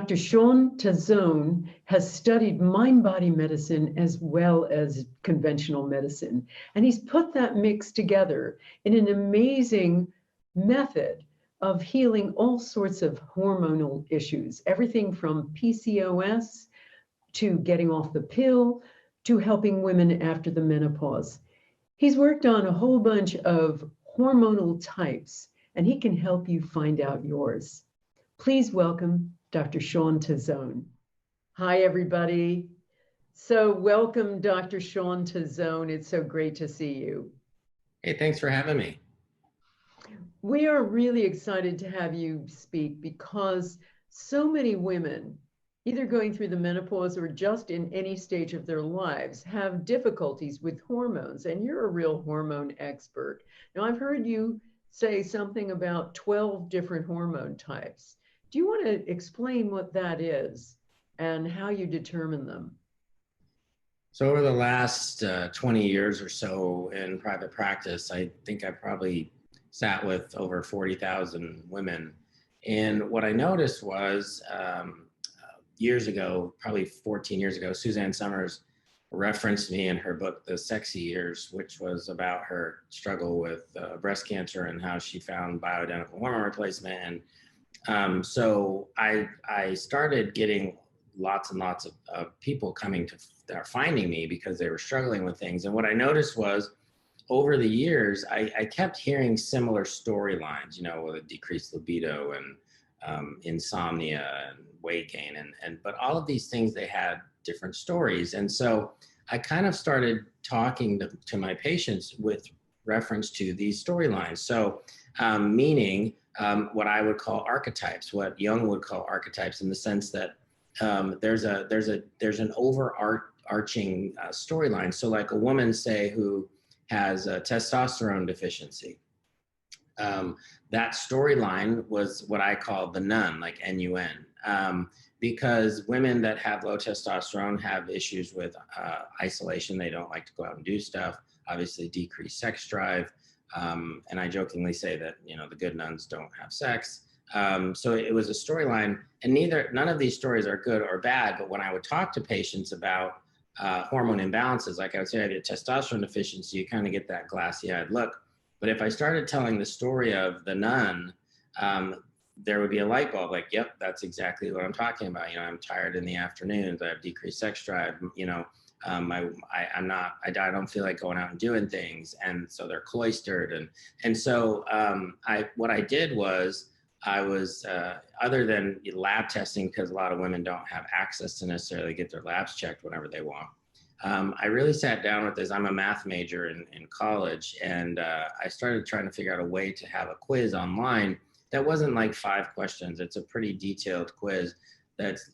Dr. Shawn Tassone has studied mind-body medicine as well as conventional medicine, and he's put that mix together in an amazing method of healing all sorts of hormonal issues, everything from PCOS to getting off the pill to helping women after the menopause. He's worked on a whole bunch of hormonal types, and he can help you find out yours. Please welcome Dr. Shawn Tassone. Hi, everybody. So welcome, Dr. Shawn Tassone. It's so great to see you. Hey, thanks for having me. We are really excited to have you speak because so many women, either going through the menopause or just in any stage of their lives, have difficulties with hormones, and you're a real hormone expert. Now, I've heard you say something about 12 different hormone types. Do you want to explain what that is and how you determine them? So over the last 20 years or so in private practice, I think I probably sat with over 40,000 women. And what I noticed was years ago, probably 14 years ago, Suzanne Summers referenced me in her book, The Sexy Years, which was about her struggle with breast cancer and how she found bioidentical hormone replacement. And so I started getting lots and lots of people coming to finding me because they were struggling with things. And what I noticed was over the years, I kept hearing similar storylines, you know, with decreased libido and insomnia and weight gain. But all of these things, they had different stories. And so I kind of started talking to my patients with reference to these storylines. So meaning what I would call archetypes, what Jung would call archetypes, in the sense that there's an overarching storyline. So like a woman, say, who has a testosterone deficiency, that storyline was what I call the nun, like NUN, because women that have low testosterone have issues with isolation. They don't like to go out and do stuff, obviously decreased sex drive. And I jokingly say that, you know, the good nuns don't have sex. So it was a storyline, and none of these stories are good or bad. But when I would talk to patients about hormone imbalances, like I would say, I have a testosterone deficiency, you kind of get that glassy-eyed look. But if I started telling the story of the nun, there would be a light bulb, like, yep, that's exactly what I'm talking about. You know, I'm tired in the afternoons, I have decreased sex drive, you know, I don't feel like going out and doing things. And so they're cloistered. And so what I did was, I was, other than lab testing, because a lot of women don't have access to necessarily get their labs checked whenever they want. I really sat down with this. I'm a math major in college, and I started trying to figure out a way to have a quiz online that wasn't like 5 questions. It's a pretty detailed quiz that's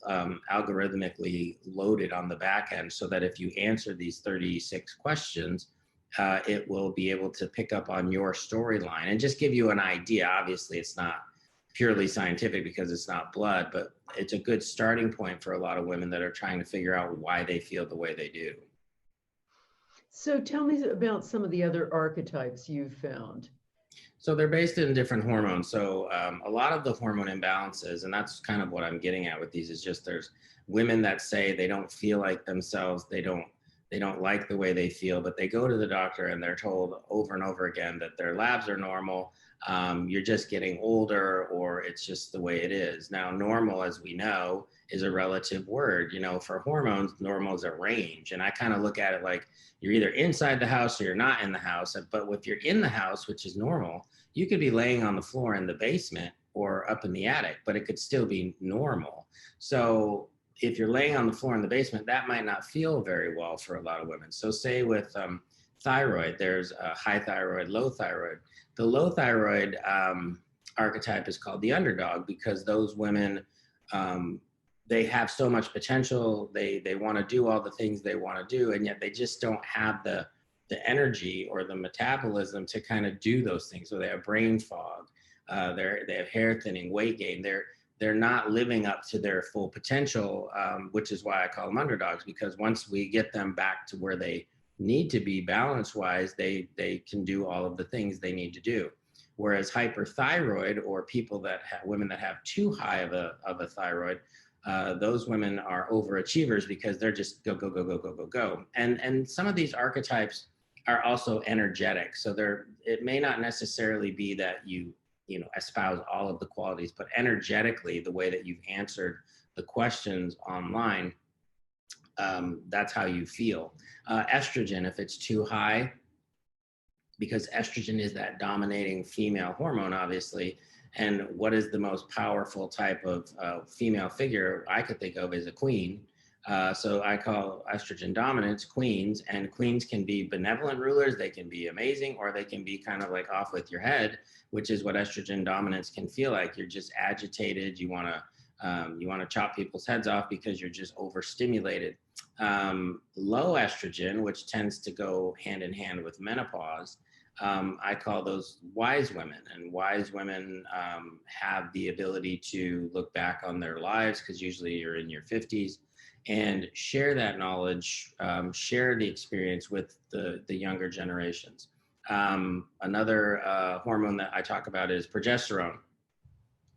algorithmically loaded on the back end, so that if you answer these 36 questions, it will be able to pick up on your storyline and just give you an idea. Obviously, it's not purely scientific because it's not blood, but it's a good starting point for a lot of women that are trying to figure out why they feel the way they do. So tell me about some of the other archetypes you've found. So they're based in different hormones. So a lot of the hormone imbalances, and that's kind of what I'm getting at with these, is just there's women that say they don't feel like themselves, they don't like the way they feel, but they go to the doctor and they're told over and over again that their labs are normal, you're just getting older, or it's just the way it is. Now, normal, as we know, is a relative word. You know, for hormones, normal is a range. And I kind of look at it like you're either inside the house or you're not in the house. But if you're in the house, which is normal, you could be laying on the floor in the basement or up in the attic, but it could still be normal. So if you're laying on the floor in the basement, that might not feel very well for a lot of women. So say with thyroid, there's a high thyroid, low thyroid. The low thyroid archetype is called the underdog, because those women, they have so much potential. They want to do all the things they want to do, and yet they just don't have the energy or the metabolism to kind of do those things. So they have brain fog, they have hair thinning, weight gain. They're not living up to their full potential, which is why I call them underdogs, because once we get them back to where they need to be balance-wise, they can do all of the things they need to do. Whereas hyperthyroid, or people that have, women that have too high of a thyroid, those women are overachievers because they're just go, go, go, go, go, go, go. And some of these archetypes are also energetic. So it may not necessarily be that you espouse all of the qualities, but energetically, the way that you've answered the questions online, that's how you feel. Estrogen, if it's too high, because estrogen is that dominating female hormone, obviously. And what is the most powerful type of female figure I could think of is a queen. So I call estrogen dominance queens, and queens can be benevolent rulers. They can be amazing, or they can be kind of like off with your head, which is what estrogen dominance can feel like. You're just agitated. You want to chop people's heads off because you're just overstimulated. Low estrogen, which tends to go hand in hand with menopause, I call those wise women. And wise women have the ability to look back on their lives, because usually you're in your 50s, and share that knowledge, share the experience with the younger generations. Another hormone that I talk about is progesterone.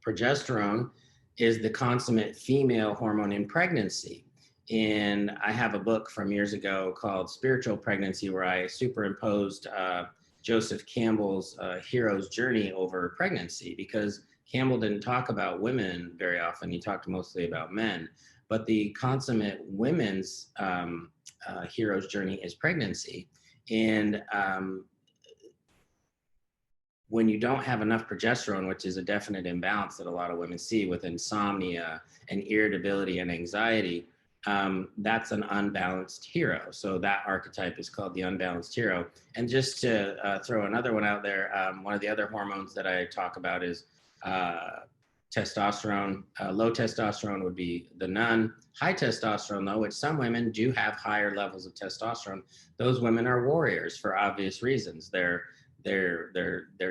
Progesterone is the consummate female hormone in pregnancy. And I have a book from years ago called Spiritual Pregnancy, where I superimposed Joseph Campbell's hero's journey over pregnancy, because Campbell didn't talk about women very often. He talked mostly about men. But the consummate women's hero's journey is pregnancy. And when you don't have enough progesterone, which is a definite imbalance that a lot of women see with insomnia and irritability and anxiety, that's an unbalanced hero. So that archetype is called the unbalanced hero. And just to throw another one out there, one of the other hormones that I talk about is testosterone. Low testosterone would be the nun. High testosterone, though, which some women do have higher levels of testosterone. Those women are warriors for obvious reasons. They're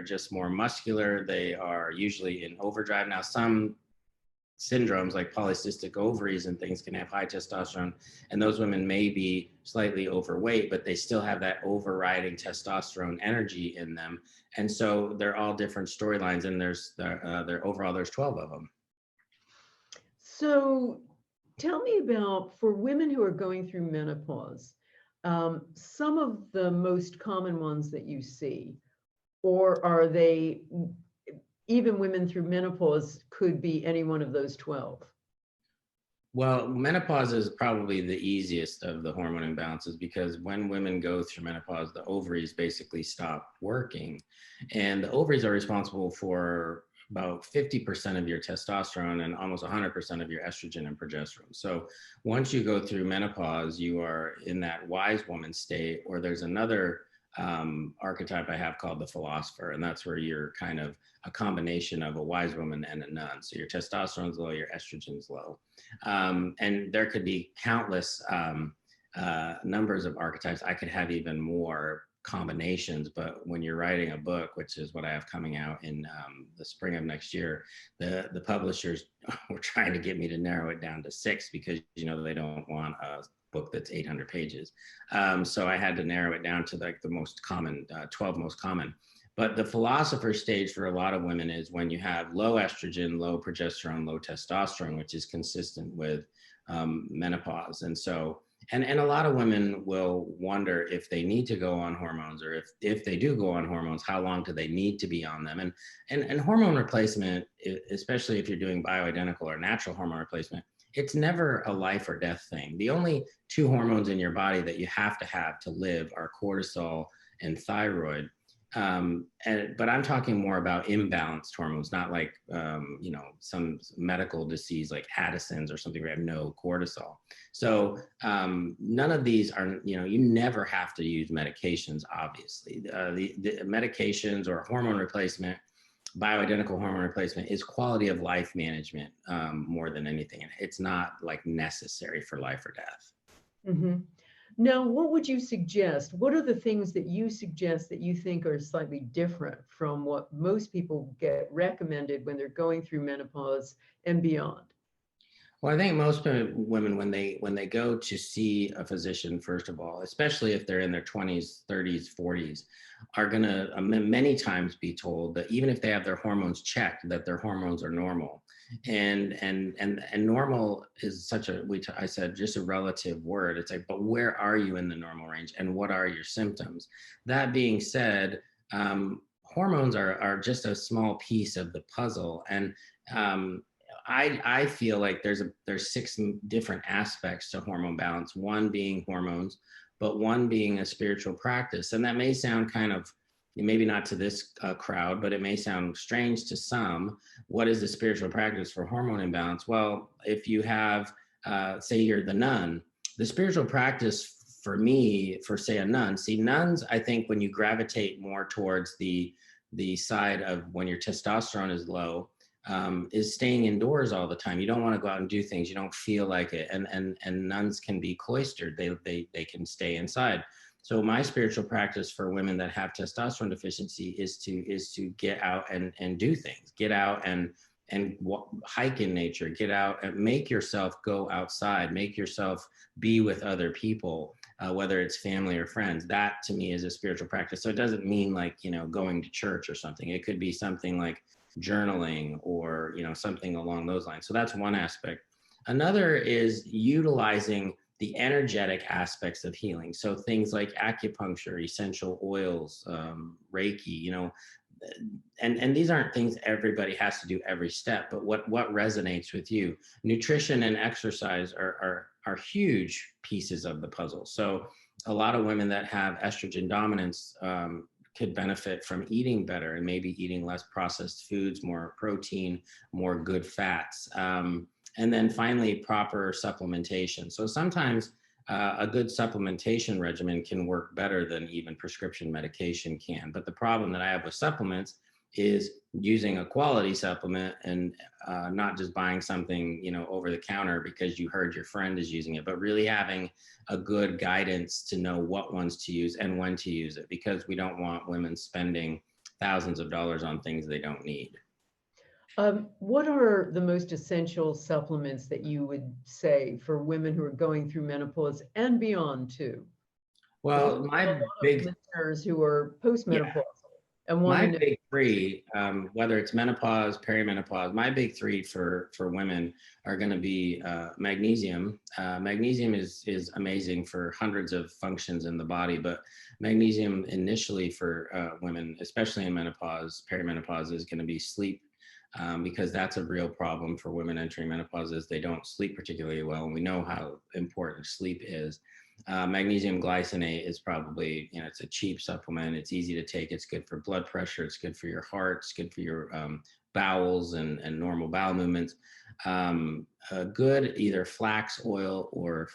just more muscular. They are usually in overdrive. Now, some syndromes like polycystic ovaries and things can have high testosterone, and those women may be slightly overweight, but they still have that overriding testosterone energy in them. And so they're all different storylines, and there's 12 of them. So tell me about, for women who are going through menopause, some of the most common ones that you see, or are they even women through menopause could be any one of those 12? Well, menopause is probably the easiest of the hormone imbalances, because when women go through menopause, the ovaries basically stop working. And the ovaries are responsible for about 50% of your testosterone and almost 100% of your estrogen and progesterone. So once you go through menopause, you are in that wise woman state, or there's another archetype I have called the philosopher, and that's where you're kind of a combination of a wise woman and a nun. So your testosterone's low, your estrogen's low, and there could be countless numbers of archetypes. I could have even more combinations, but when you're writing a book, which is what I have coming out in the spring of next year, the publishers were trying to get me to narrow it down to 6, because they don't want a book that's 800 pages. So I had to narrow it down to like the most common, 12 most common. But the philosopher stage for a lot of women is when you have low estrogen, low progesterone, low testosterone, which is consistent with menopause. And so, and a lot of women will wonder if they need to go on hormones, or if they do go on hormones, how long do they need to be on them? And hormone replacement, especially if you're doing bioidentical or natural hormone replacement, it's never a life or death thing. The only 2 hormones in your body that you have to live are cortisol and thyroid. But I'm talking more about imbalanced hormones, not like, some medical disease like Addison's or something where you have no cortisol. So none of these are, you never have to use medications, obviously. The medications or hormone replacement, bioidentical hormone replacement, is quality of life management more than anything. It's not like necessary for life or death. Mm-hmm. Now, what would you suggest? What are the things that you suggest that you think are slightly different from what most people get recommended when they're going through menopause and beyond? Well, I think most women, when they go to see a physician, first of all, especially if they're in their 20s, 30s, 40s, are going to many times be told that even if they have their hormones checked, that their hormones are normal. And normal is such a I said just a relative word. It's like, but where are you in the normal range, and what are your symptoms? That being said, hormones are just a small piece of the puzzle, and I feel like there's six different aspects to hormone balance. One being hormones, but one being a spiritual practice, and that may sound kind of maybe not to this crowd, but it may sound strange to some. What is the spiritual practice for hormone imbalance? Well, if you have, say, you're the nun, the spiritual practice for me, for say a nun, see nuns, I think when you gravitate more towards the side of when your testosterone is low, is staying indoors all the time. You don't want to go out and do things. You don't feel like it. And nuns can be cloistered. They can stay inside. So my spiritual practice for women that have testosterone deficiency is to get out and do things. Get out and hike in nature. Get out and make yourself go outside. Make yourself be with other people, whether it's family or friends. That to me is a spiritual practice. So it doesn't mean like, going to church or something. It could be something like journaling or something along those lines. So that's one aspect. Another is utilizing the energetic aspects of healing. So things like acupuncture, essential oils, Reiki, and these aren't things everybody has to do every step, but what resonates with you. Nutrition and exercise are huge pieces of the puzzle. So a lot of women that have estrogen dominance could benefit from eating better and maybe eating less processed foods, more protein, more good fats. And then finally, proper supplementation. So sometimes a good supplementation regimen can work better than even prescription medication can. But the problem that I have with supplements is using a quality supplement and not just buying something, over the counter because you heard your friend is using it, but really having a good guidance to know what ones to use and when to use it, because we don't want women spending thousands of dollars on things they don't need. What are the most essential supplements that you would say for women who are going through menopause and beyond too? Because Well, we have a my lot of big listeners who are postmenopausal and want to My know. big three, whether it's menopause, perimenopause, my big three for women are going to be magnesium. Magnesium is amazing for hundreds of functions in the body, but magnesium initially for women, especially in menopause, perimenopause, is going to be sleep. Because that's a real problem for women entering menopause, is they don't sleep particularly well, and we know how important sleep is. Magnesium glycinate is probably, it's a cheap supplement. It's easy to take. It's good for blood pressure. It's good for your heart. It's good for your bowels and normal bowel movements. A good either flax oil or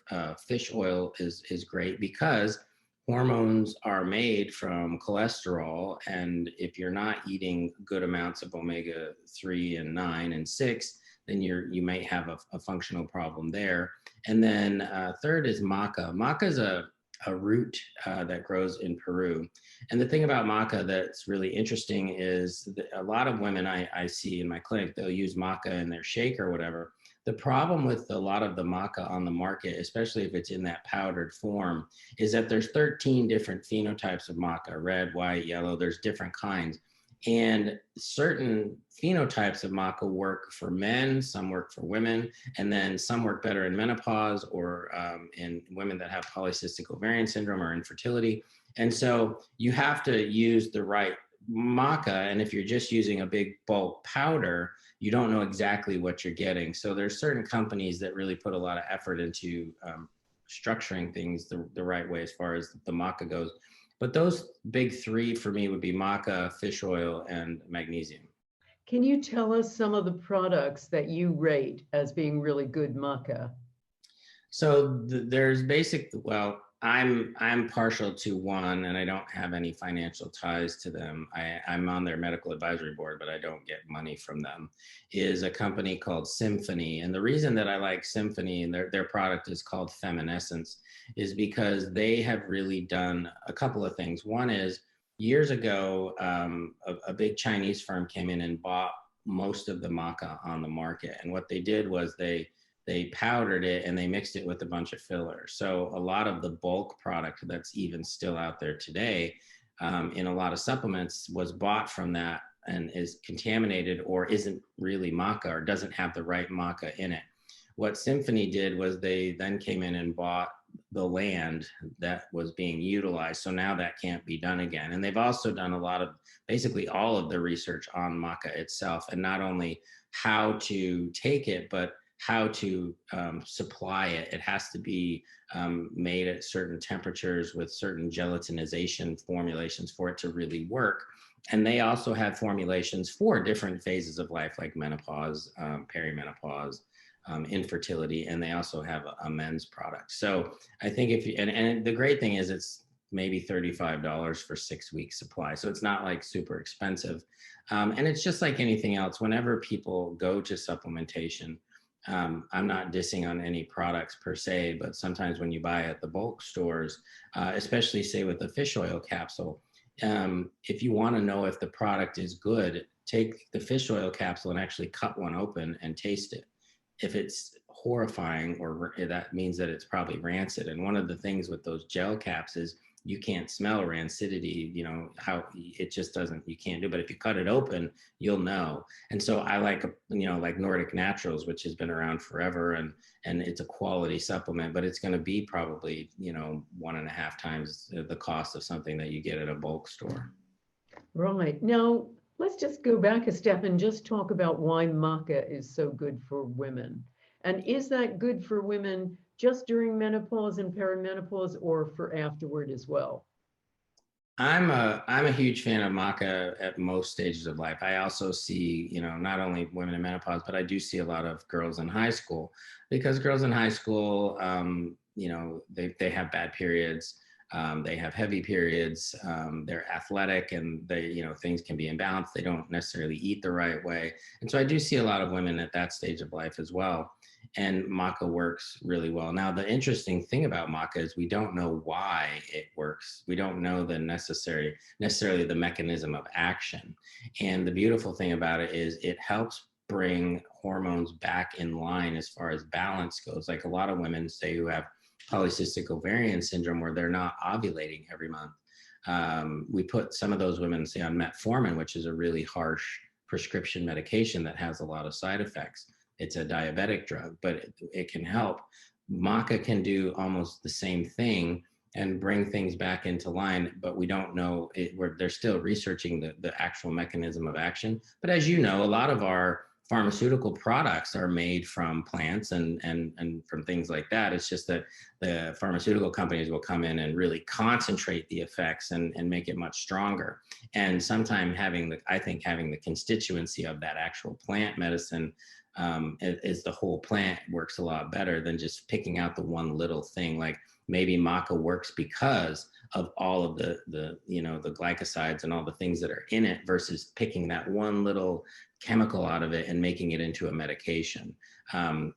fish oil is great, because hormones are made from cholesterol. And if you're not eating good amounts of omega-3 and 9 and 6, then you might have a functional problem there. And then third is maca. Maca is a root that grows in Peru. And the thing about maca that's really interesting is that a lot of women I see in my clinic, they'll use maca in their shake or whatever. The problem with a lot of the maca on the market, especially if it's in that powdered form, is that there's 13 different phenotypes of maca: red, white, yellow. There's different kinds. And certain phenotypes of maca work for men, some work for women, and then some work better in menopause or in women that have polycystic ovarian syndrome or infertility. And so you have to use the right maca. And if you're just using a big bulk powder, you don't know exactly what you're getting. So there's certain companies that really put a lot of effort into structuring things the right way as far as the maca goes. But those big three for me would be maca, fish oil, and magnesium. Can you tell us some of the products that you rate as being really good maca? So there's well, I'm partial to one, and I don't have any financial ties to them. I'm on their medical advisory board, but I don't get money from them. Is a company called Symphony, and the reason that I like Symphony and their product is called Feminescence is because they have really done a couple of things. One is, years ago, a big Chinese firm came in and bought most of the maca on the market, and what they did was they they powdered it and they mixed it with a bunch of fillers. So a lot of the bulk product that's even still out there today, in a lot of supplements, was bought from that and is contaminated or isn't really maca or doesn't have the right maca in it. What Symphony did was they then came in and bought the land that was being utilized. So now that can't be done again. And they've also done a lot of, basically all of the research on maca itself, and not only how to take it, but how to supply it. It has to be made at certain temperatures with certain gelatinization formulations for it to really work. And they also have formulations for different phases of life, like menopause, perimenopause, infertility, and they also have a men's product. So I think if you, and the great thing is it's maybe $35 for 6 weeks supply. So it's not like super expensive. And it's just like anything else. Whenever people go to supplementation, I'm not dissing on any products per se, but sometimes when you buy at the bulk stores, especially say with the fish oil capsule, if you want to know if the product is good, take the fish oil capsule and actually cut one open and taste it. If it's horrifying, or that means that it's probably rancid. And one of the things with those gel caps is you can't smell rancidity, you know, how it just doesn't, you can't do, but if you cut it open, you'll know. And so I like, you know, like Nordic Naturals, which has been around forever, and it's a quality supplement, but it's going to be probably, you know, 1.5 times the cost of something that you get at a bulk store. Right. Now, let's just go back a step and just talk about why maca is so good for women. And is that good for women just during menopause and perimenopause, or for afterward as well? I'm a huge fan of maca at most stages of life. I also see, you know, not only women in menopause, but I do see a lot of girls in high school, because girls in high school, you know, they have bad periods. They have heavy periods. They're athletic, and they, you know, things can be imbalanced. They don't necessarily eat the right way. And so I do see a lot of women at that stage of life as well. And maca works really well. Now, the interesting thing about maca is we don't know why it works. We don't know the necessarily the mechanism of action. And the beautiful thing about it is it helps bring hormones back in line as far as balance goes. Like a lot of women, say, who have polycystic ovarian syndrome, where they're not ovulating every month. We put some of those women, say, on metformin, which is a really harsh prescription medication that has a lot of side effects. It's a diabetic drug, but it can help. Maca can do almost the same thing and bring things back into line, but we don't know it. They're still researching the actual mechanism of action. But as you know, a lot of our pharmaceutical products are made from plants and from things like that. It's just that the pharmaceutical companies will come in and really concentrate the effects and make it much stronger. And sometimes I think having the constituency of that actual plant medicine is the whole plant works a lot better than just picking out the one little thing. Like maybe maca works because of all of the you know, the glycosides and all the things that are in it, versus picking that one little chemical out of it and making it into a medication.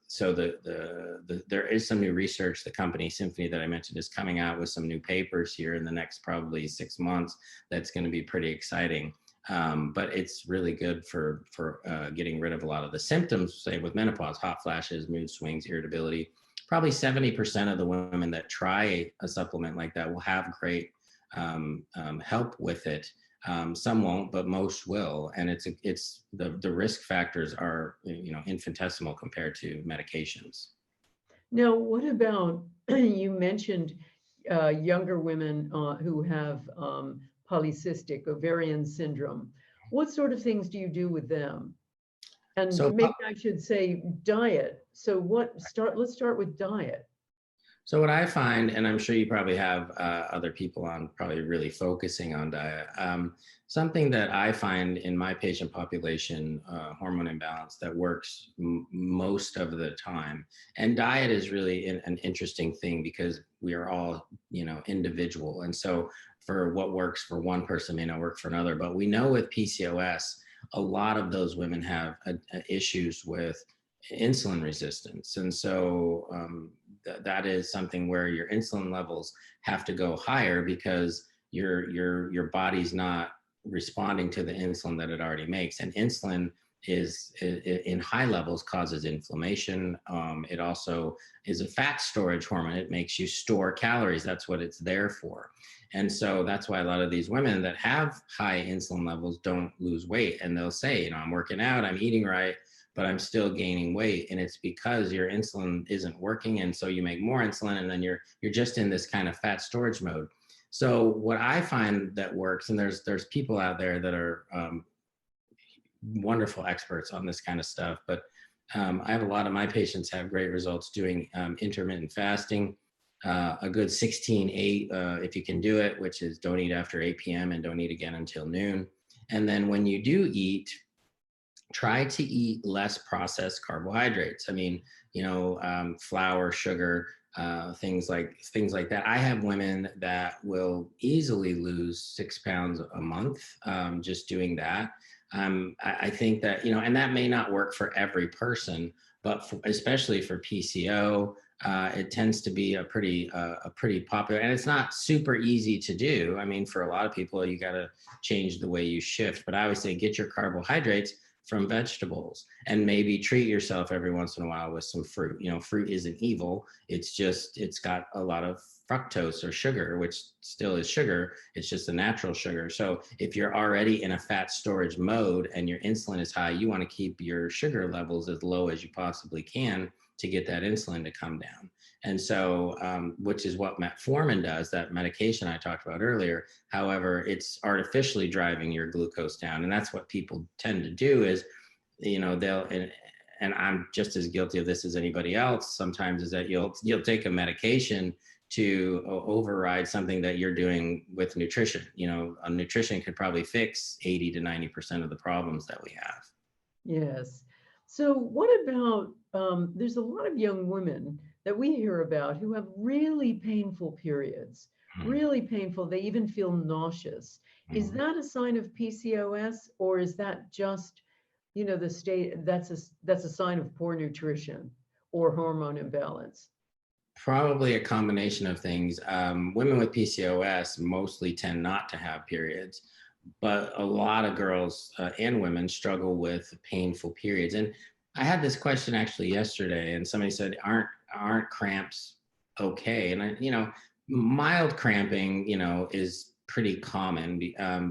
So there is some new research. The company Symphony that I mentioned is coming out with some new papers here in the next probably 6 months. That's going to be pretty exciting. But it's really good for getting rid of a lot of the symptoms, say with menopause, hot flashes, mood swings, irritability. Probably 70% of the women that try a supplement like that will have great help with it. Some won't, but most will. And it's the risk factors are, you know, infinitesimal compared to medications. Now, what about, you mentioned younger women who have polycystic ovarian syndrome. What sort of things do you do with them? And So maybe I should say diet. So let's start with diet. So what I find, and I'm sure you probably have other people on probably really focusing on diet, something that I find in my patient population, hormone imbalance, that works most of the time. And diet is really an interesting thing, because we are all, you know, individual. And so for what works for one person may not work for another. But we know with PCOS, a lot of those women have issues with insulin resistance. And so that is something where your insulin levels have to go higher, because your body's not responding to the insulin that it already makes. And insulin in high levels causes inflammation. It also is a fat storage hormone. It makes you store calories. That's what it's there for. And so that's why a lot of these women that have high insulin levels don't lose weight. And they'll say, I'm working out, I'm eating right, but I'm still gaining weight. And it's because your insulin isn't working. And so you make more insulin, and then you're just in this kind of fat storage mode. So what I find that works, and there's people out there that are wonderful experts on this kind of stuff, but I have a lot of my patients have great results doing intermittent fasting, a good 16-8 if you can do it, which is don't eat after 8 p.m. and don't eat again until noon. And then when you do eat, try to eat less processed carbohydrates. I mean, flour, sugar, things like that. I have women that will easily lose 6 pounds a month just doing that. I think that, and that may not work for every person, but especially for PCO, it tends to be a pretty popular, and it's not super easy to do. I mean, for a lot of people, you got to change the way you shift, but I always say, get your carbohydrates from vegetables, and maybe treat yourself every once in a while with some fruit. Fruit isn't evil. It's got a lot of fructose or sugar, which still is sugar. It's just a natural sugar. So if you're already in a fat storage mode and your insulin is high, you want to keep your sugar levels as low as you possibly can to get that insulin to come down. And so, which is what metformin does, that medication I talked about earlier. However, it's artificially driving your glucose down. And that's what people tend to do is, and I'm just as guilty of this as anybody else sometimes, is that you'll take a medication to override something that you're doing with nutrition. A nutrition could probably fix 80 to 90% of the problems that we have. Yes. So what about, there's a lot of young women that we hear about who have really painful periods, really painful. They even feel nauseous. Is that a sign of PCOS, or is that just, the state, that's a sign of poor nutrition or hormone imbalance? Probably a combination of things. Women with PCOS mostly tend not to have periods, but a lot of girls and women struggle with painful periods. And I had this question actually yesterday, and somebody said, aren't cramps okay? And mild cramping, is pretty common,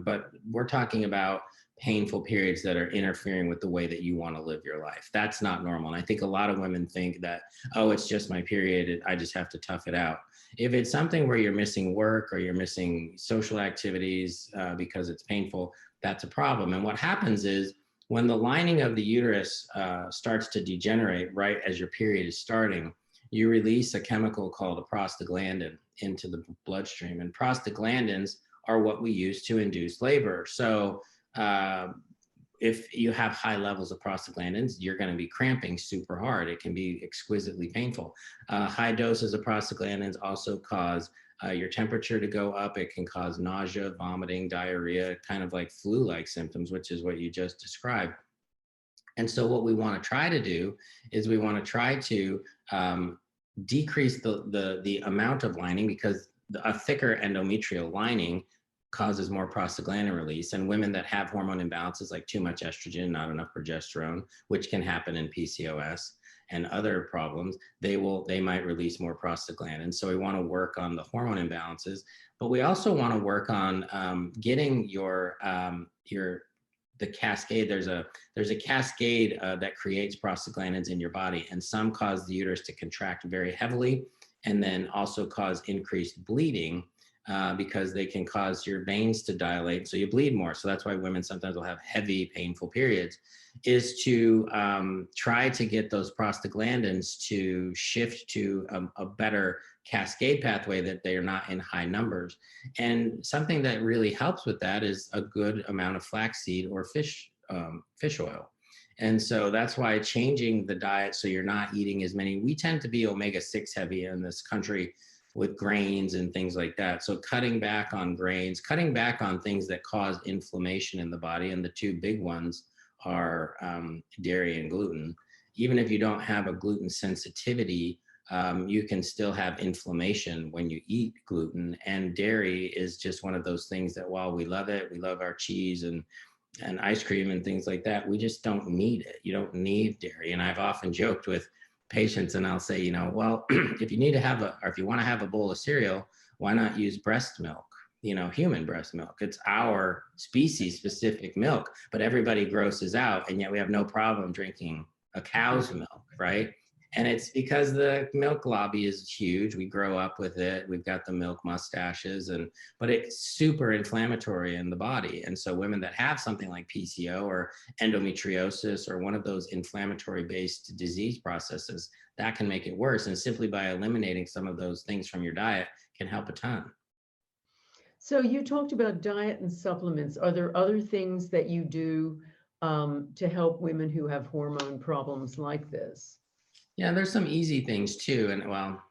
but we're talking about painful periods that are interfering with the way that you want to live your life. That's not normal. And I think a lot of women think that, oh, it's just my period, I just have to tough it out. If it's something where you're missing work or you're missing social activities because it's painful, that's a problem. And what happens is when the lining of the uterus starts to degenerate right as your period is starting, you release a chemical called a prostaglandin into the bloodstream. And prostaglandins are what we use to induce labor. So if you have high levels of prostaglandins, you're going to be cramping super hard. It can be exquisitely painful. High doses of prostaglandins also cause your temperature to go up. It can cause nausea, vomiting, diarrhea, kind of like flu-like symptoms, which is what you just described. And so what we want to try to do is we want to try to decrease the amount of lining, because a thicker endometrial lining causes more prostaglandin release. And women that have hormone imbalances like too much estrogen, not enough progesterone, which can happen in PCOS and other problems, they might release more prostaglandin. So we want to work on the hormone imbalances, but we also want to work on getting the cascade. There's a cascade that creates prostaglandins in your body, and some cause the uterus to contract very heavily and then also cause increased bleeding. Because they can cause your veins to dilate, so you bleed more. So that's why women sometimes will have heavy, painful periods, is to try to get those prostaglandins to shift to a better cascade pathway, that they are not in high numbers. And something that really helps with that is a good amount of flaxseed or fish oil. And so that's why changing the diet so you're not eating as many. We tend to be omega-6 heavy in this country with grains and things like that. So cutting back on grains, cutting back on things that cause inflammation in the body. And the two big ones are dairy and gluten. Even if you don't have a gluten sensitivity, you can still have inflammation when you eat gluten. And dairy is just one of those things that while we love it, we love our cheese and and ice cream and things like that. We just don't need it. You don't need dairy. And I've often joked with patients and I'll say, you know, well, if you need to have or if you want to have a bowl of cereal, why not use breast milk? You know, human breast milk. It's our species specific milk, but everybody grosses out. And yet we have no problem drinking a cow's milk, right? And it's because the milk lobby is huge. We grow up with it. We've got the milk mustaches, but it's super inflammatory in the body. And so women that have something like PCO or endometriosis or one of those inflammatory based disease processes, that can make it worse. And simply by eliminating some of those things from your diet can help a ton. So you talked about diet and supplements. Are there other things that you do to help women who have hormone problems like this? Yeah, there's some easy things too. And well,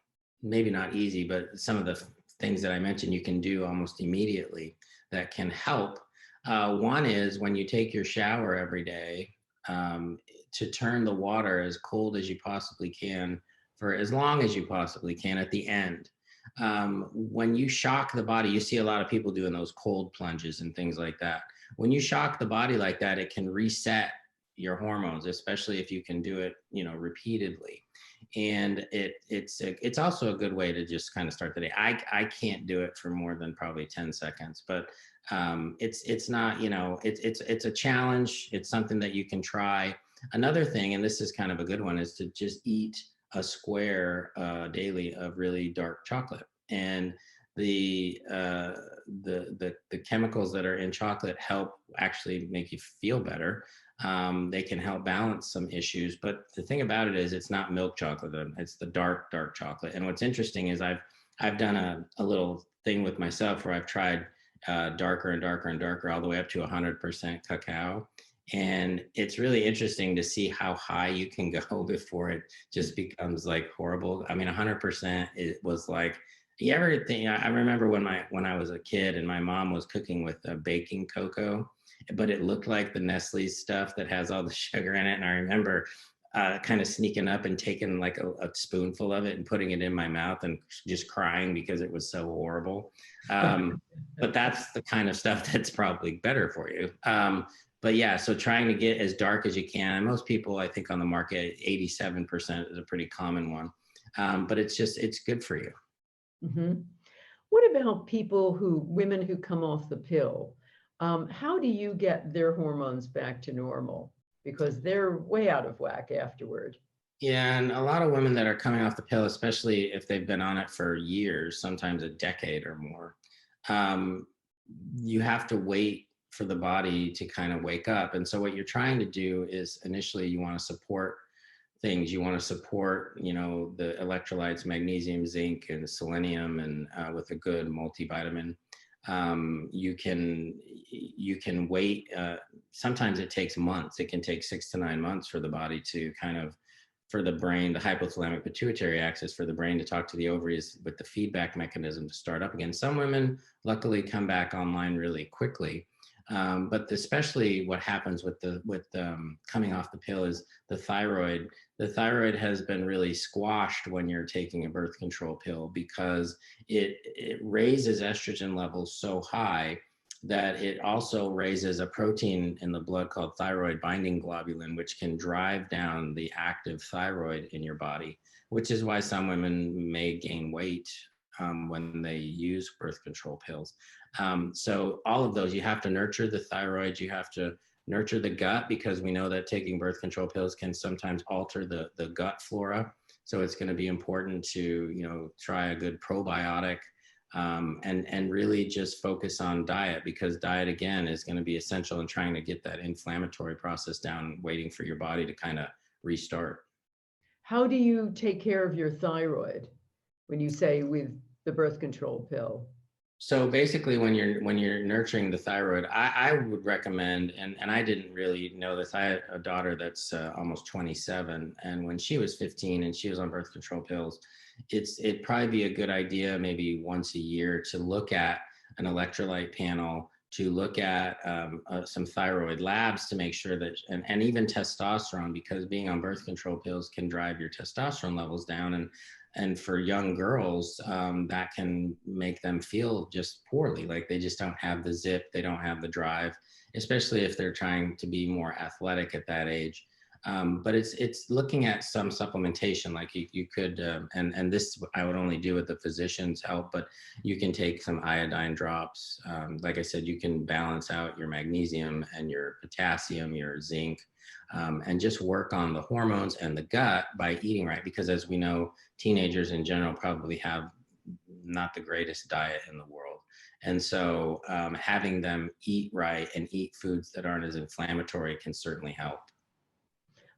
maybe not easy, but some of the things that I mentioned you can do almost immediately that can help. One is when you take your shower every day, to turn the water as cold as you possibly can for as long as you possibly can at the end. When you shock the body, you see a lot of people doing those cold plunges and things like that. When you shock the body like that, it can reset your hormones, especially if you can do it, you know, repeatedly. And it's also a good way to just kind of start the day. I can't do it for more than probably 10 seconds, but it's not, you know, it's a challenge. It's something that you can try. Another thing, and this is kind of a good one, is to just eat a square daily of really dark chocolate. And the chemicals that are in chocolate help actually make you feel better. They can help balance some issues, but the thing about it is it's not milk chocolate, it's the dark chocolate. And what's interesting is I've done a little thing with myself where I've tried darker and darker and darker all the way up to 100% cacao. And it's really interesting to see how high you can go before it just becomes like horrible. I mean, 100%, it was like, you ever think, I remember when I was a kid and my mom was cooking with baking cocoa, but it looked like the Nestle stuff that has all the sugar in it. And I remember kind of sneaking up and taking like a spoonful of it and putting it in my mouth and just crying because it was so horrible. But that's the kind of stuff that's probably better for you. But yeah, so trying to get as dark as you can. And most people, I think on the market, 87% is a pretty common one. But it's good for you. Mm-hmm. What about women who come off the pill? How do you get their hormones back to normal? Because they're way out of whack afterward. Yeah, and a lot of women that are coming off the pill, especially if they've been on it for years, sometimes a decade or more, um, you have to wait for the body to kind of wake up. And so what you're trying to do is initially you want to support things. You want to support, you know, the electrolytes, magnesium, zinc, and selenium, and with a good multivitamin. You can wait. Sometimes it takes months. It can take 6 to 9 months for the body to kind of, for the brain, the hypothalamic pituitary axis, for the brain to talk to the ovaries with the feedback mechanism to start up again. Some women luckily come back online really quickly. But especially what happens with coming off the pill is the thyroid. The thyroid has been really squashed when you're taking a birth control pill because it raises estrogen levels so high that it also raises a protein in the blood called thyroid binding globulin, which can drive down the active thyroid in your body, which is why some women may gain weight when they use birth control pills. So all of those, you have to nurture the thyroid, you have to nurture the gut, because we know that taking birth control pills can sometimes alter the gut flora. So it's going to be important to, you know, try a good probiotic, and really just focus on diet, because diet again is going to be essential in trying to get that inflammatory process down, waiting for your body to kind of restart. How do you take care of your thyroid when you say with the birth control pill? So basically, when you're nurturing the thyroid, I would recommend, and I didn't really know this. I had a daughter that's almost 27, and when she was 15 and she was on birth control pills, it'd probably be a good idea maybe once a year to look at an electrolyte panel, to look at some thyroid labs to make sure that, and even testosterone, because being on birth control pills can drive your testosterone levels down, and for young girls, that can make them feel just poorly, like they just don't have the zip, they don't have the drive. especially if they're trying to be more athletic at that age. But it's looking at some supplementation, like you could, and this I would only do with the physician's help, but you can take some iodine drops. Like I said, you can balance out your magnesium and your potassium, your zinc, and just work on the hormones and the gut by eating right. Because as we know, teenagers in general probably have not the greatest diet in the world. And so having them eat right and eat foods that aren't as inflammatory can certainly help.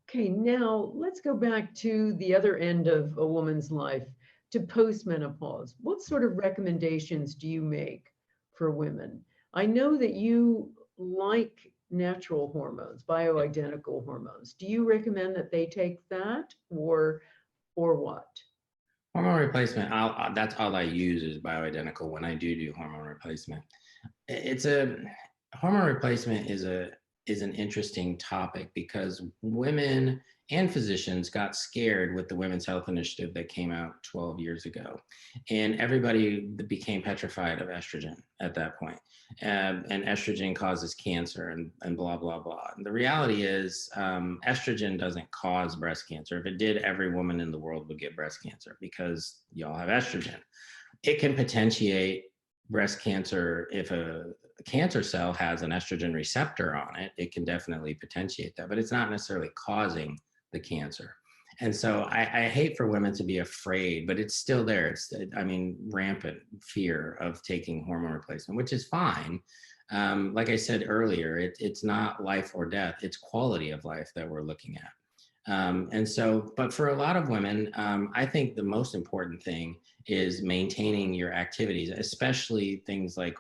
Okay, now let's go back to the other end of a woman's life, to postmenopause. What sort of recommendations do you make for women? I know that you like natural hormones, bioidentical hormones. Do you recommend that they take that, or what? Hormone replacement, that's all I use is bioidentical when I do hormone replacement. It's a hormone replacement is an interesting topic because women and physicians got scared with the Women's Health Initiative that came out 12 years ago. And everybody became petrified of estrogen at that point. And estrogen causes cancer and blah, blah, blah. And the reality is estrogen doesn't cause breast cancer. If it did, every woman in the world would get breast cancer because y'all have estrogen. It can potentiate breast cancer if a cancer cell has an estrogen receptor on it. It can definitely potentiate that, but it's not necessarily causing the cancer. And so I hate for women to be afraid, but it's still there. I mean, rampant fear of taking hormone replacement, which is fine. Like I said earlier, it's not life or death, it's quality of life that we're looking at. And so, but for a lot of women, I think the most important thing is maintaining your activities, especially things like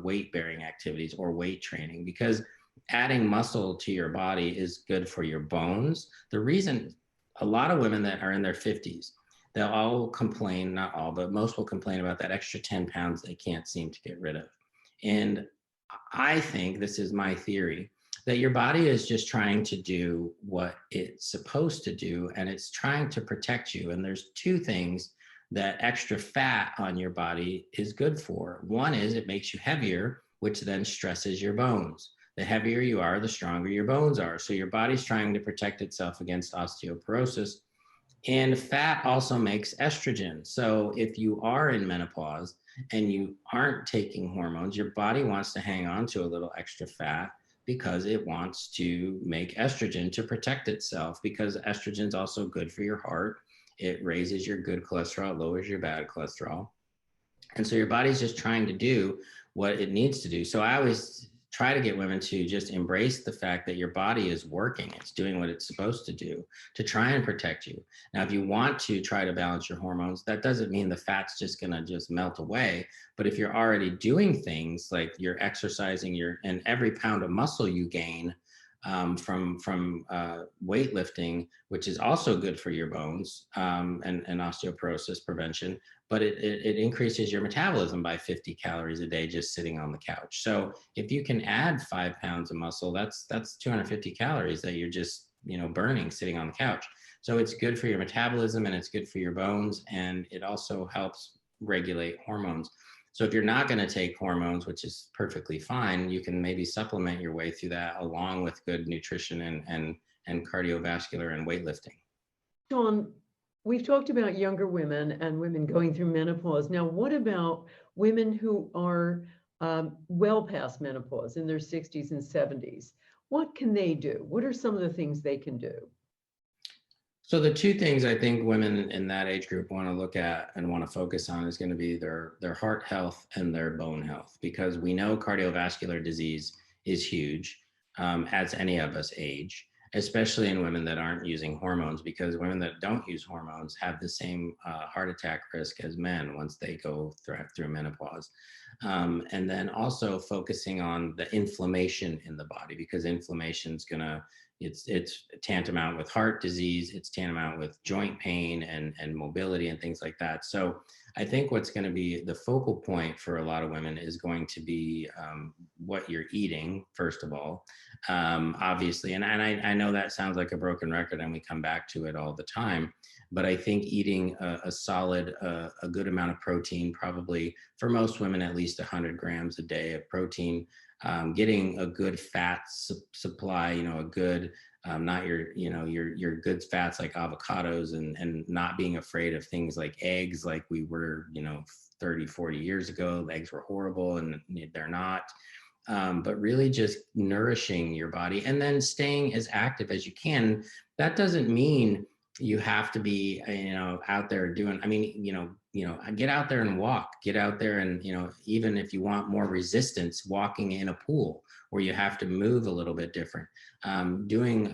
weight bearing activities or weight training, because adding muscle to your body is good for your bones. The reason a lot of women that are in their 50s, they'll all complain, not all, but most will complain about that extra 10 pounds they can't seem to get rid of. And I think, this is my theory, that your body is just trying to do what it's supposed to do, and it's trying to protect you. And there's two things that extra fat on your body is good for. One is it makes you heavier, which then stresses your bones. The heavier you are, the stronger your bones are. So your body's trying to protect itself against osteoporosis. And fat also makes estrogen. So if you are in menopause and you aren't taking hormones, your body wants to hang on to a little extra fat because it wants to make estrogen to protect itself, because estrogen is also good for your heart. It raises your good cholesterol, lowers your bad cholesterol. And so your body's just trying to do what it needs to do. So I always try to get women to just embrace the fact that your body is working. It's doing what it's supposed to do to try and protect you. Now, if you want to try to balance your hormones, that doesn't mean the fat's just going to just melt away. But if you're already doing things like you're exercising, and every pound of muscle you gain from weightlifting, which is also good for your bones and osteoporosis prevention, but it increases your metabolism by 50 calories a day just sitting on the couch. So if you can add 5 pounds of muscle, that's 250 calories that you're just burning sitting on the couch. So it's good for your metabolism and it's good for your bones, and it also helps regulate hormones. So if you're not going to take hormones, which is perfectly fine, you can maybe supplement your way through that along with good nutrition and cardiovascular and weightlifting. Shawn, we've talked about younger women and women going through menopause. Now, what about women who are well past menopause, in their 60s and 70s? What can they do? What are some of the things they can do? So the two things I think women in that age group want to look at and want to focus on is going to be their heart health and their bone health, because we know cardiovascular disease is huge as any of us age, especially in women that aren't using hormones, because women that don't use hormones have the same heart attack risk as men once they go through menopause. And then also focusing on the inflammation in the body, because inflammation is going to it's tantamount with heart disease, it's tantamount with joint pain and mobility and things like that. So I think what's going to be the focal point for a lot of women is going to be what you're eating, first of all, obviously. And I know that sounds like a broken record and we come back to it all the time, but I think eating a solid, a good amount of protein, probably for most women, at least 100 grams a day of protein, getting a good fat supply, a good, not your good fats like avocados, and not being afraid of things like eggs, like we were, 30, 40 years ago. Eggs were horrible, and they're not. But really just nourishing your body and then staying as active as you can. That doesn't mean you have to be, out there doing, get out there and walk, get out there and, even if you want more resistance, walking in a pool where you have to move a little bit different. Doing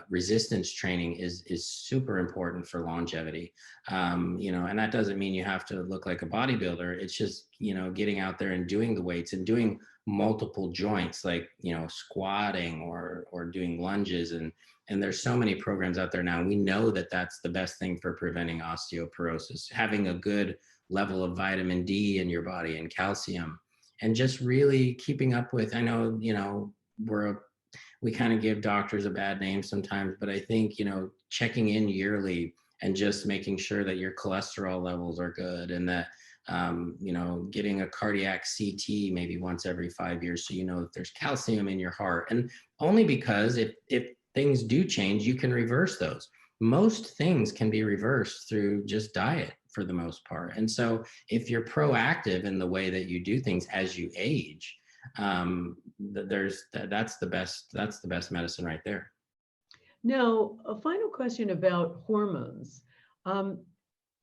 resistance training is super important for longevity. And that doesn't mean you have to look like a bodybuilder. It's just, getting out there and doing the weights and doing multiple joints, like, squatting or doing lunges. And there's so many programs out there now. We know that that's the best thing for preventing osteoporosis, having a good level of vitamin D in your body and calcium, and just really keeping up with, I know, we kind of give doctors a bad name sometimes, but I think, checking in yearly and just making sure that your cholesterol levels are good, and that, getting a cardiac CT maybe once every 5 years, so that there's calcium in your heart. And only because if things do change, you can reverse those. Most things can be reversed through just diet for the most part. And so if you're proactive in the way that you do things as you age, that's the best medicine right there. Now, a final question about hormones.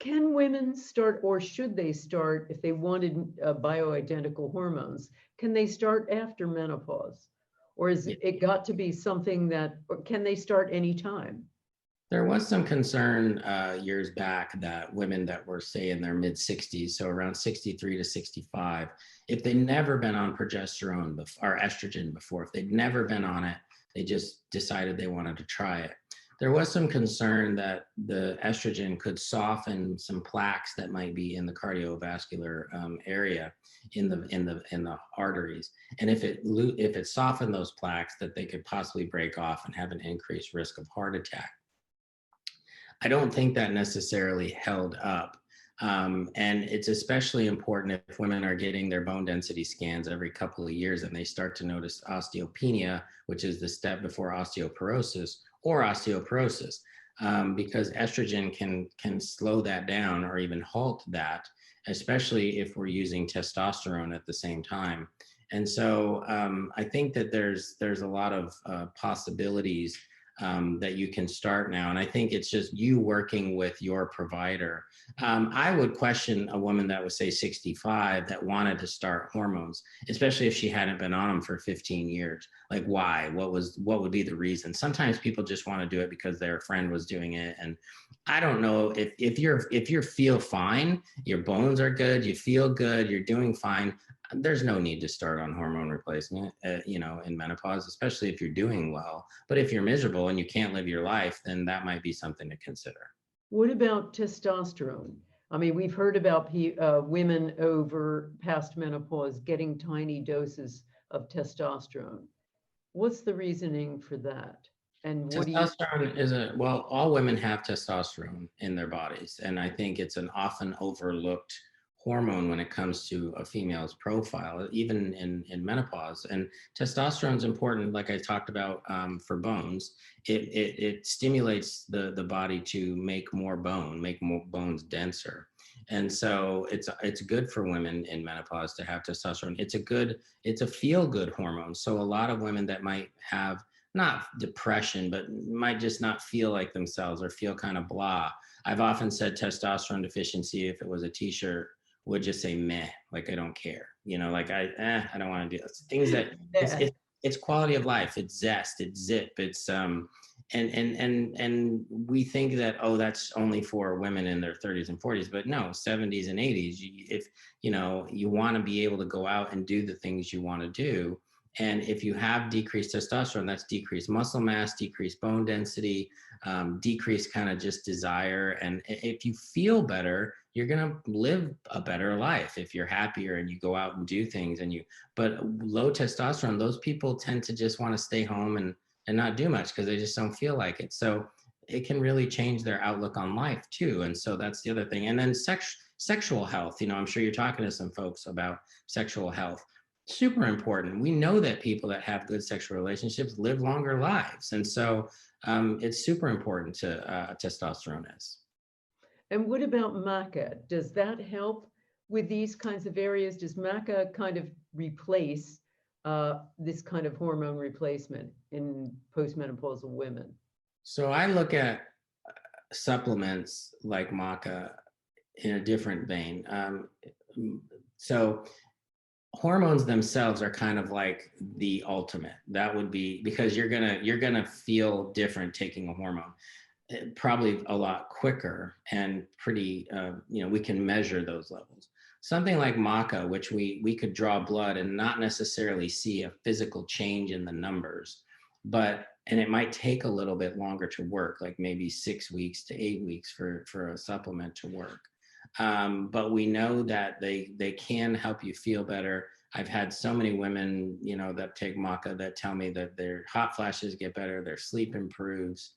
Can women start, or should they start, if they wanted bioidentical hormones, can they start after menopause? Or is it got to be something that, or can they start anytime? There was some concern years back that women that were, say, in their mid 60s, so around 63 to 65, if they'd never been on progesterone or estrogen before, if they'd never been on it, they just decided they wanted to try it. There was some concern that the estrogen could soften some plaques that might be in the cardiovascular area, in the arteries, and if it softened those plaques, that they could possibly break off and have an increased risk of heart attack. I don't think that necessarily held up. And it's especially important if women are getting their bone density scans every couple of years and they start to notice osteopenia, which is the step before osteoporosis, or osteoporosis, because estrogen can slow that down or even halt that, especially if we're using testosterone at the same time. And so I think that there's a lot of possibilities that you can start now. And I think it's just you working with your provider. I would question a woman that was, say, 65 that wanted to start hormones, especially if she hadn't been on them for 15 years. Like, why? What would be the reason? Sometimes people just want to do it because their friend was doing it. And I don't know, if you feel fine, your bones are good, you feel good, you're doing fine, there's no need to start on hormone replacement, in menopause, especially if you're doing well. But if you're miserable and you can't live your life, then that might be something to consider. What about testosterone? I mean, we've heard about women over past menopause getting tiny doses of testosterone. What's the reasoning for that? And what do you? Testosterone well, all women have testosterone in their bodies. And I think it's an often overlooked hormone when it comes to a female's profile, even in menopause. And testosterone is important, like I talked about, for bones. It stimulates the body to make more bones denser. And so it's good for women in menopause to have testosterone. It's a feel-good hormone. So a lot of women that might have not depression, but might just not feel like themselves or feel kind of blah. I've often said testosterone deficiency, if it was a t-shirt, would just say meh, like I don't care, like I don't want to do this. Things that it's quality of life, it's zest, it's zip, it's and we think that, oh, that's only for women in their 30s and 40s, but no, 70s and 80s. If you want to be able to go out and do the things you want to do, and if you have decreased testosterone, that's decreased muscle mass, decreased bone density, decreased kind of just desire. And if you feel better, you're going to live a better life if you're happier and you go out and do things. But low testosterone, those people tend to just want to stay home and not do much because they just don't feel like it. So it can really change their outlook on life too. And so that's the other thing. And then sexual health, I'm sure you're talking to some folks about sexual health. Super important. We know that people that have good sexual relationships live longer lives. And so it's super important to testosterone is. And what about maca? Does that help with these kinds of areas? Does maca kind of replace this kind of hormone replacement in postmenopausal women? So I look at supplements like maca in a different vein. So hormones themselves are kind of like the ultimate. That would be because you're gonna feel different taking a hormone, probably a lot quicker and pretty. We can measure those levels. Something like maca, which we could draw blood and not necessarily see a physical change in the numbers, and it might take a little bit longer to work, like maybe 6 weeks to 8 weeks for a supplement to work. But we know that they can help you feel better. I've had so many women, that take maca that tell me that their hot flashes get better, their sleep improves,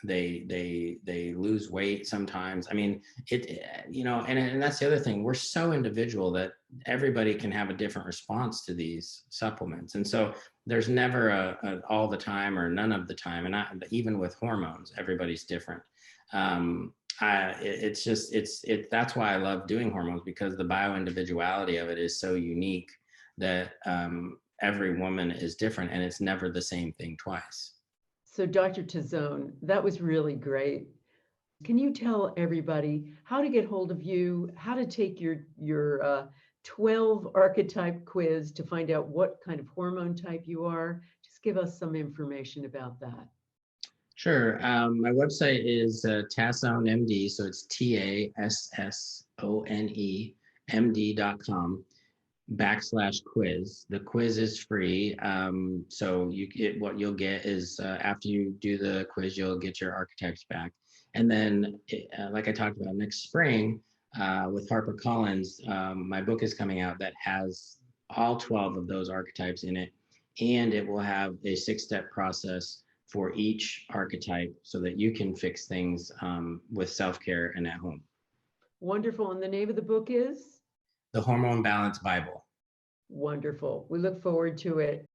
they lose weight sometimes. I mean, and that's the other thing. We're so individual that everybody can have a different response to these supplements, and so there's never a all the time or none of the time. And even with hormones, everybody's different. That's why I love doing hormones, because the bio-individuality of it is so unique that every woman is different, and it's never the same thing twice. So, Dr. Tassone, that was really great. Can you tell everybody how to get hold of you, how to take your 12 archetype quiz to find out what kind of hormone type you are? Just give us some information about that. Sure. My website is Tassone MD, so it's TASSONE MD.com/quiz. The quiz is free. So what you'll get is after you do the quiz, you'll get your archetypes back. And then, like I talked about, next spring with HarperCollins, my book is coming out that has all 12 of those archetypes in it. And it will have a 6-step process for each archetype so that you can fix things with self-care and at home. Wonderful. And the name of the book is? The Hormone Balance Bible. Wonderful. We look forward to it.